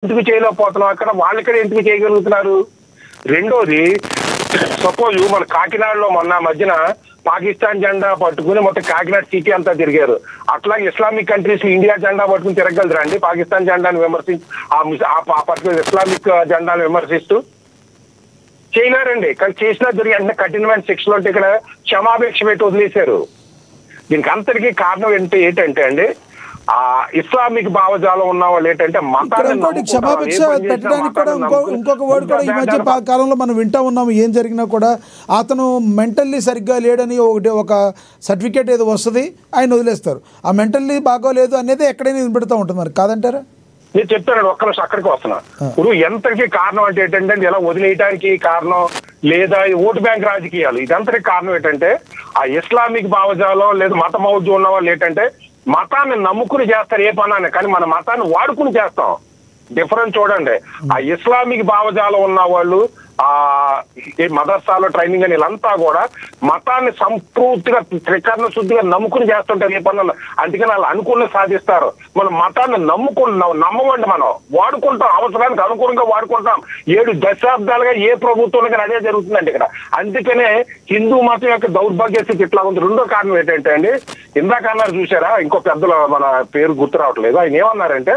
ఎందుకు చేయలేకపోతున్నాం, అక్కడ వాళ్ళక్కడ ఎందుకు చేయగలుగుతున్నారు? రెండోది, సపోజ్ మన కాకినాడలో మొన్న మధ్యన పాకిస్తాన్ జెండా పట్టుకుని మొత్తం కాకినాడ సిటీ అంతా తిరిగారు. అట్లాగే ఇస్లామిక్ కంట్రీస్ ఇండియా జెండా పట్టుకుని తిరగలరా అండి? పాకిస్తాన్ జెండాను విమర్శించి ఆ పర్టికులర్ ఇస్లామిక్ జెండాను విమర్శిస్తూ చేయలేరండి. కానీ చేసినా దొరికి అంటే కఠినమైన శిక్షలు అంటే ఇక్కడ క్షమాభిక్ష పెట్టి వదిలేశారు. దీనికి అంతటికీ కారణం ఏంటంటే అండి, ఆ ఇస్లామిక్ భావజాలం ఉన్న వాళ్ళు ఏంటంటే మతాన్ని క్షమాభిక్ష పెట్టడానికి కూడా ఇంకొక వర్డ్ కూడా ఈ మధ్య కాలంలో మనం వింటా ఉన్నాము. ఏం జరిగినా కూడా అతను మెంటల్లీ సరిగ్గా లేడని ఒక సర్టిఫికేట్ ఏదో వస్తుంది, ఆయన వదిలేస్తారు. ఆ మెంటల్లీ బాగోలేదు అనేది ఎక్కడైనా వినపెడతా ఉంటుంది, మరి కాదంటారా? నేను చెప్తాను, ఒక్క నిమిషం అక్కడికి వస్తున్నా. ఇప్పుడు ఎంతకి కారణం అంటే ఏంటంటే ఇలా వదిలేయడానికి కారణం, లేదా ఓటు బ్యాంక్ రాజకీయాలు, ఇదంతటికి కారణం ఏంటంటే ఆ ఇస్లామిక్ భావజాలం లేదా మత మౌజ్యం ఉన్న వాళ్ళు ఏంటంటే మతాన్ని నమ్ముకుని చేస్తారు ఏ పనాన్ని, కానీ మన మతాన్ని వాడుకుని చేస్తాం. డిఫరెన్స్ చూడండి. ఆ ఇస్లామిక్ భావజాలం ఉన్న వాళ్ళు ఆ మదర్సాలో ట్రైనింగ్ అని వీళ్ళంతా కూడా మతాన్ని సంపూర్తిగా త్రికరణ శుద్ధిగా నమ్ముకుని చేస్తుంటారు ఏ పనులు. అందుకని వాళ్ళు అనుకుని సాధిస్తారు. మనం మతాన్ని నమ్మమండి, మనం వాడుకుంటాం, అవసరానికి అనుకూలంగా వాడుకుంటాం. 7 దశాబ్దాలుగా ఏ ప్రభుత్వంలో కానీ అదే జరుగుతుందండి ఇక్కడ. అందుకనే హిందూ మతం యొక్క దౌర్భాగ్య స్థితి ఇట్లా ఉంది. రెండో కారణం ఏంటంటే అండి, ఇందాక అన్నారు చూసారా, ఇంకో పెద్దలు మన పేరు గుర్తు రావట్లేదు, ఆయన ఏమన్నారంటే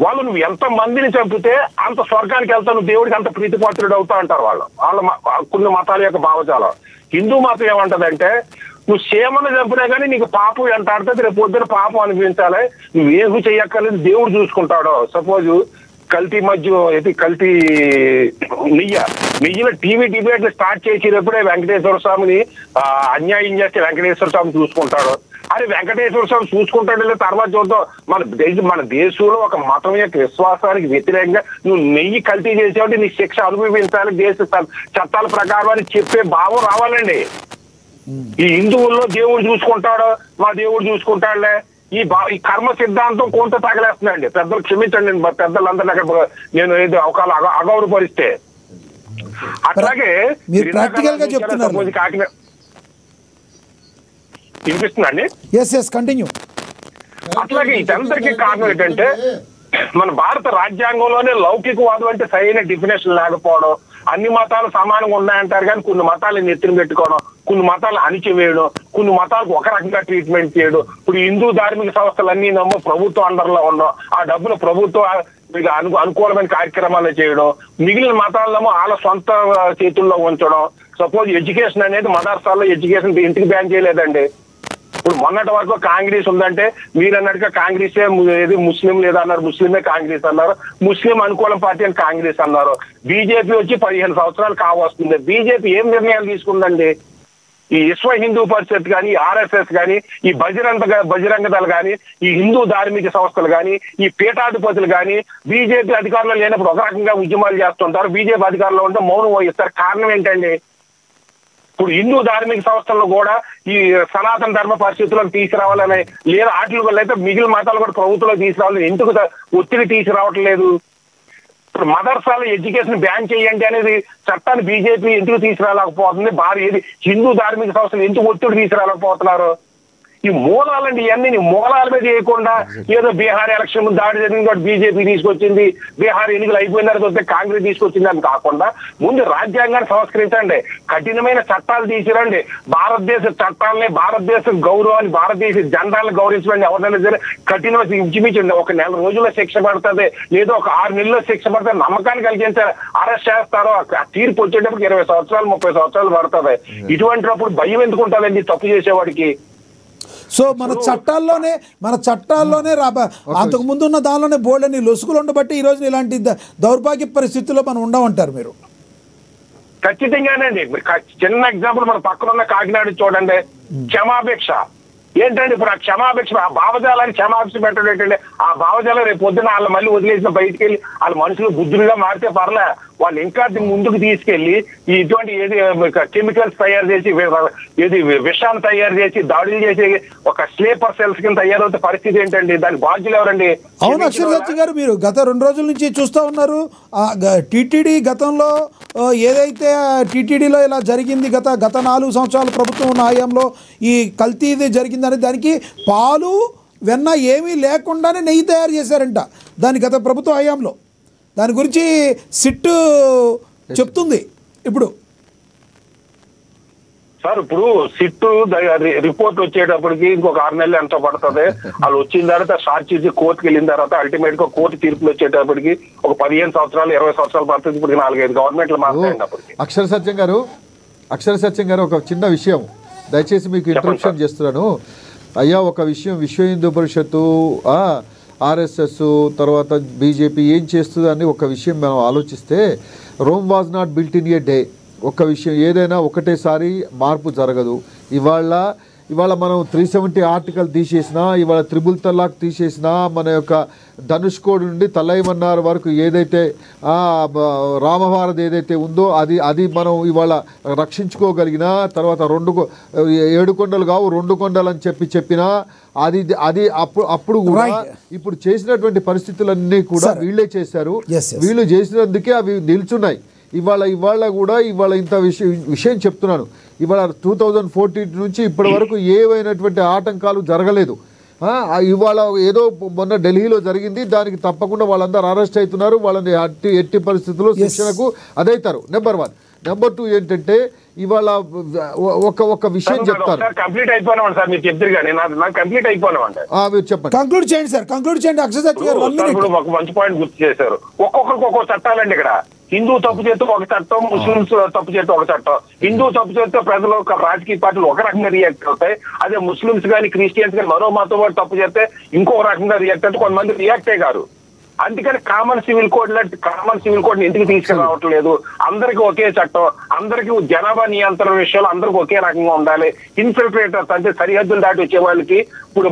వాళ్ళు నువ్వు ఎంత మందిని చంపితే అంత స్వర్గానికి వెళ్తావు, నువ్వు దేవుడికి అంత ప్రీతిపాత్రుడు అవుతా అంటారు వాళ్ళ కొన్ని మతాల యొక్క భావజాలం. హిందూ మతం ఏమంటదంటే నువ్వు సేమను చంపినా కానీ నీకు పాపం ఎంత ఆడుతుంది, రేపు పొద్దున పాపం అనిపించాలి, నువ్వేమి చెయ్యక్కర్లేదు, దేవుడు చూసుకుంటాడు. సపోజ్ కల్తీ కల్తీ నెయ్యిలో టీవీ డిబేట్లు స్టార్ట్ చేసేటప్పుడే వెంకటేశ్వర స్వామిని అన్యాయం చేస్తే వెంకటేశ్వర స్వామి చూసుకుంటాడు. అరే వెంకటేశ్వర స్వామి చూసుకుంటాడు లేదు, తర్వాత చూద్దాం. మన దేశంలో ఒక మతం యొక్క విశ్వాసానికి వ్యతిరేకంగా నువ్వు నెయ్యి కల్తీ చేసేవాడి నీ శిక్ష అనుభవించాలి దేశ చట్టాల ప్రకారం అని చెప్పే భావం రావాలండి. ఈ హిందువుల్లో దేవుడు చూసుకుంటాడు, మా దేవుడు చూసుకుంటాడులే, ఈ కర్మ సిద్ధాంతం కొంత తగలేస్తుందండి. పెద్దలు క్షమించండి, పెద్దలందరినీ అక్కడ నేను ఏదో అవకాశం అగౌరవపరిస్తే. అట్లాగే కాకినాడ వినిపిస్తుందండి. కంటిన్యూ. అట్లాగే ఇదందరికీ కారణం ఏంటంటే మన భారత రాజ్యాంగంలోనే లౌకికవాదం అంటే సరైన డెఫినేషన్ లేకపోవడం, అన్ని మతాలు సమానంగా ఉన్నాయంటారు కానీ కొన్ని మతాలను ఎత్తున పెట్టుకోవడం, కొన్ని మతాలు అణిచివేయడం, కొన్ని మతాలకు ఒక రకంగా ట్రీట్మెంట్ చేయడం. ఇప్పుడు హిందూ ధార్మిక సంస్థలన్నీ నమ్మో ప్రభుత్వం అండర్లో ఉండడం, ఆ డబ్బును ప్రభుత్వం అనుకూలమైన కార్యక్రమాలు చేయడం, మిగిలిన మతాలనేమో వాళ్ళ సొంత చేతుల్లో ఉంచడం. సపోజ్ ఎడ్యుకేషన్ అనేది మదర్సాల్లో ఎడ్యుకేషన్ ఇంటికి బ్యాన్ చేయలేదండి. ఇప్పుడు మొన్నటి వరకు కాంగ్రెస్ ఉందంటే మీరు అన్నట్టుగా కాంగ్రెసే ఏది ముస్లిం లేదా అన్నారు, ముస్లిమే కాంగ్రెస్ అన్నారు, ముస్లిం అనుకూలం పార్టీ అని కాంగ్రెస్ అన్నారు. బీజేపీ వచ్చి 15 సంవత్సరాలు కావస్తుంది. బీజేపీ ఏం నిర్ణయాలు తీసుకుందండి? ఈ విశ్వ హిందూ పరిషత్ కానీ, ఆర్ఎస్ఎస్ కానీ, ఈ బజరంగ దళ కానీ, ఈ హిందూ ధార్మిక సంస్థలు కానీ, ఈ పీఠాధిపతులు కానీ బీజేపీ అధికారంలో లేనప్పుడు ఒక రకంగా ఉద్యమాలు చేస్తుంటారు, బీజేపీ అధికారంలో ఉంటే మౌనం వహిస్తారు. కారణం ఏంటండి? ఇప్పుడు హిందూ ధార్మిక సంస్థలను కూడా ఈ సనాతన ధర్మ పరిస్థితులను తీసుకురావాలని లేదా వాటిలో అయితే మిగిలిన మతాలు కూడా ప్రభుత్వంలో తీసుకురావాలని ఎందుకు ఒత్తిడి తీసుకురావట్లేదు? ఇప్పుడు మదర్సాల ఎడ్యుకేషన్ బ్యాన్ చేయండి అనేది చట్టాన్ని బీజేపీ ఎందుకు తీసుకురాలేకపోతుంది? ఏది హిందూ ధార్మిక సంస్థలు ఎందుకు ఒత్తిడి తీసుకురాలేకపోతున్నారు? ఈ మూలాలండి, ఇవన్నీ మూలాల మీద చేయకుండా ఏదో బీహార్ ఎలక్షన్ దాడి జరిగింది కాబట్టి బీజేపీ తీసుకొచ్చింది, బీహార్ ఎన్నికలు అయిపోయిన తర్వాత వస్తే కాంగ్రెస్ తీసుకొచ్చింది అని కాకుండా ముందు రాజ్యాంగాన్ని సంస్కరించండి, కఠినమైన చట్టాలు తీసుకురండి, భారతదేశ చట్టాలని, భారతదేశ గౌరవాన్ని, భారతదేశ జెండాలను గౌరవించండి. ఎవరైనా సరే కఠినమైన ఇంచుమించండి, ఒక 1 నెల రోజుల్లో శిక్ష పడుతుంది, లేదా ఒక 6 నెలల్లో శిక్ష పడుతుంది, నమ్మకాన్ని కలిగించారు, అరెస్ట్ చేస్తారో తీర్పు వచ్చేటప్పుడు 20 సంవత్సరాలు 30 సంవత్సరాలు పడుతుంది. ఇటువంటిప్పుడు భయం ఎందుకు ఉంటుందండి తప్పు చేసేవాడికి? సో మన చట్టాల్లోనే అంతకు ముందు ఉన్న దానిలోనే బోల్డని లొసుగులు ఉండబట్టి ఈ రోజు ఇలాంటి దౌర్భాగ్య పరిస్థితుల్లో మనం ఉండమంటారు మీరు? ఖచ్చితంగానండి. చిన్న ఎగ్జాంపుల్ మన పక్కన ఉన్న కాకినాడ చూడండి, క్షమాభిక్ష ఏంటంటే ఇప్పుడు ఆ క్షమాభిక్ష, ఆ భావజాలాన్ని క్షమాభిక్ష పెట్టడం ఏంటంటే ఆ భావజాలం రేపు పొద్దున వాళ్ళ మళ్ళీ వదిలేసిన బయటికి వెళ్ళి వాళ్ళ మనుషులు బుద్ధులుగా మారితే పర్లే, వాళ్ళు ఇంకా ముందుకు తీసుకెళ్లి ఇటువంటి ఏది కెమికల్స్ తయారు చేసి ఏది విషాన్ని తయారు చేసి దాడులు చేసి ఒక స్లీపర్ సెల్స్ కింద తయారవుతే పరిస్థితి ఏంటండి? దానికి బాధ్యులు ఎవరండి? అవును అక్షరసత్య గారు, మీరు గత 2 రోజుల నుంచి చూస్తూ ఉన్నారు టీటీడీ గతంలో ఏదైతే టీటీడీలో ఇలా జరిగింది, గత 4 సంవత్సరాల ప్రభుత్వం ఉన్న హయాంలో ఈ కల్తీది జరిగిందని దానికి పాలు వెన్న ఏమీ లేకుండానే నెయ్యి తయారు చేశారంట దాని గత ప్రభుత్వ హయాంలో. దాని గురించి సిట్ చెప్తుంది ఇప్పుడు. సార్ ఇప్పుడు సిట్ రిపోర్ట్ వచ్చేటప్పటికి ఇంకొక 6 నెలలు ఎంత పడుతుంది, వాళ్ళు వచ్చిన తర్వాత షార్ట్ చేసి కోర్టుకి వెళ్ళిన తర్వాత అల్టిమేట్ గా కోర్టు తీర్పులు వచ్చేటప్పటికి ఒక 15 సంవత్సరాలు 20 సంవత్సరాలు పడుతుంది. ఇప్పుడు 4-5 గవర్నమెంట్లు మాట్లాడండి అప్పటికి. అక్షర సత్యం గారు ఒక చిన్న విషయం దయచేసి మీకు ఇంట్రొడక్షన్ చేస్తున్నాను అయ్యా. ఒక విషయం, విశ్వ హిందూ పరిషత్తు, ఆర్ఎస్ఎస్, తర్వాత బీజేపీ ఏం చేస్తుందని ఒక విషయం మనం ఆలోచిస్తే, Rome was not built in a day. ఒక విషయం ఏదైనా ఒకటేసారి మార్పు జరగదు. ఇవాళ మనం 370 ఆర్టికల్ తీసేసినా, ఇవాళ త్రిబుల్ తలాక్ తీసేసినా, మన యొక్క ధనుష్ కోడ్ నుండి తలైమన్నారు వరకు ఏదైతే రామభారత్ ఏదైతే ఉందో అది మనం ఇవాళ రక్షించుకోగలిగినా, తర్వాత 7 కొండలు కావు 2 కొండలు అని చెప్పినా అది అప్పుడు కూడా ఇప్పుడు చేసినటువంటి పరిస్థితులన్నీ కూడా వీళ్ళే చేశారు. వీళ్ళు చేసినందుకే అవి నిల్చున్నాయి. ఇవాళ కూడా ఇంత విషయం చెప్తున్నాను. ఇవాళ 2014 నుంచి ఇప్పటి వరకు ఏవైనటువంటి ఆటంకాలు జరగలేదు. ఇవాళ ఏదో మొన్న ఢిల్లీలో జరిగింది, దానికి తప్పకుండా వాళ్ళందరూ అరెస్ట్ అవుతున్నారు. వాళ్ళని ఎట్టి పరిస్థితుల్లో శిక్షణకు అదైతారు. నెంబర్ 1. నెంబర్ 2 ఏంటంటే ఇవాళ ఒక విషయం చెప్తాను. కంప్లీట్ అయిపోయినామండి సార్, మీరు చెప్తారు కానీ నాకు కంప్లీట్ అయిపోయినామండి. మీరు చెప్పండి, కంక్లూడ్ చేయండి సార్, కంక్లూడ్ చేయండి. అక్షయ్ సత్య గారు ఒక మంచి పాయింట్ గుర్తు చేశారు. ఒక్కొక్కరికి ఒక్కొక్క చట్టాలండి. ఇక్కడ హిందూ తప్పు చేస్తే ఒక చట్టం, ముస్లింస్ తప్పు చేస్తే ఒక చట్టం. హిందూ తప్పు చేస్తే ప్రజలు, రాజకీయ పార్టీలు ఒక రకంగా రియాక్ట్ అవుతాయి. అదే ముస్లింస్ కానీ క్రిస్టియన్స్ కానీ మరో మతం వాడు తప్పు చేస్తే ఇంకొక రకంగా రియాక్ట్ అంటే కొంతమంది రియాక్టే కాదు. అందుకని కామన్ సివిల్ కోడ్ ఎందుకు తీసుకురావట్లేదు? అందరికీ ఒకే చట్టం, అందరికీ జనాభా నియంత్రణ విషయాలు అందరికీ ఒకే రకంగా ఉండాలి. ఇన్ఫిల్ట్రేటర్స్ అంటే సరిహద్దులు దాటి వచ్చే వాళ్ళకి ఇప్పుడు